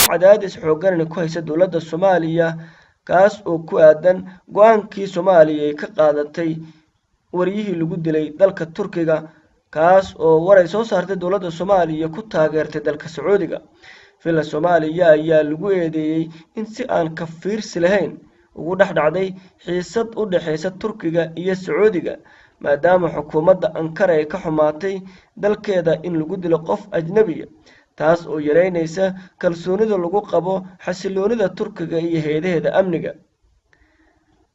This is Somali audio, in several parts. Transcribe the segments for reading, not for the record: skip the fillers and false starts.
cadaadis xooggan ku haysa dowladda Soomaaliya kaas oo ku aadan go'aankii Soomaaliya ay ka qaadatay wariyihii lagu dilay dalka Turkiga kaas oo waray soo saartay dowladda Soomaaliya ku taageertay dalka Sacuudiga fila Soomaaliya ayaa lagu eedeeyay in si aan ka fiirsi lahayn ugu dhaxdhacday xiisad u dhaxaysa Turkiga iyo Sacuudiga maadaama xukuumadda Ankara ay ka xumaatay dalkeeda in lagu dilo qof ajnabi ah taas oo yareynaysa kalsoonida lagu qabo xasiloonida Turkiga iyo hay'adaha amniga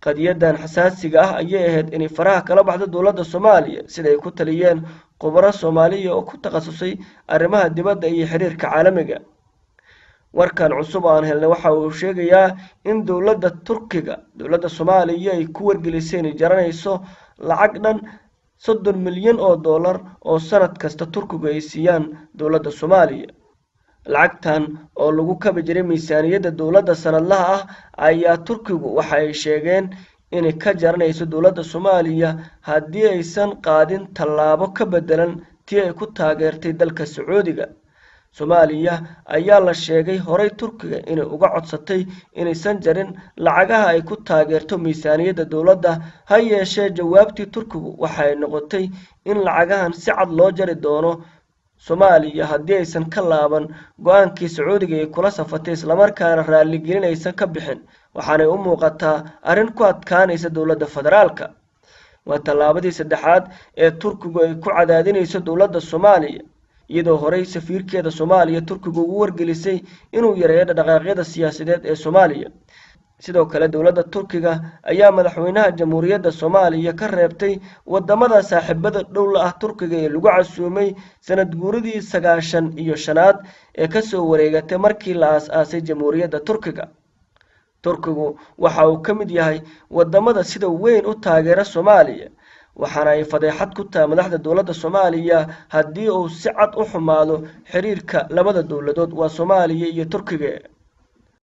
qadiyadan xasaasiga ah ayay ahayd in faraha kala baxdo dowladda Soomaaliya sida ay ku taliyeen khubaro Soomaaliya oo ku takhasusay arrimaha dibadda iyo xiriirka caalamiga warkan cusub aan helnay waxa uu sheegayaa in dowladda Turkiga dowladda Soomaaliya ay ku wargelisay in jaranayso lacag dhan 30 milyan oo dollar oo sanad kasta Turkigu ay siiyaan dowladda Soomaaliya lacagtan oo lagu kaba jiray miisaaniyadda dowladda sanadlaha ah ayaa Turkigu waxa ay sheegeen in ka jaranayso dowladda Soomaaliya haddii aysan qaadin tallaabo ka bedelan tii ay ku taageertay dalka Sacuudiga Soomaaliya ayaa la sheegay horay Turkiga inay uga codsatay inaysan jarin lacagaha ay ku taageerto miisaaniyadda dowladda ha yeeshee jawaabtii Turkigu waxay noqotay in lacagahan si cad loo jari doono Soomaaliya haddii aysan ka laaban go'aankii Sacuudiga ay kula safatay isla markaana raali gelinaysan ka bixin waxaana u muuqataa arrin ku adkaanaysa dowladda federaalka waa tallaabadii saddexaad ee Turkigu ay ku cadaadinayso dowladda Soomaaliya iyadoo horay safiirkeeda Soomaaliya Turkigu ugu wargelisay inuu yareeyo dhaqaaqyada siyaasadeed ee Soomaaliya sidoo kale dowladda Turkiga ayaa madaxweynaha jamhuuriyadda Soomaaliya ka reebtay wadamada saaxiibada dhow la ah Turkiga ee lagu casuumay sanad guuridii 95aad ee ka soo wareegatay markii la aasaasay jamhuuriyadda Turkiga Turkigu waxa uu ka mid yahay wadamada sida weyn u taageera Soomaaliya waxaana ay fadeexad ku tahay madaxda dowladda Soomaaliya haddii uu si cad u xumaado xiriirka labada dowladood waa Soomaaliya iyo Turkiga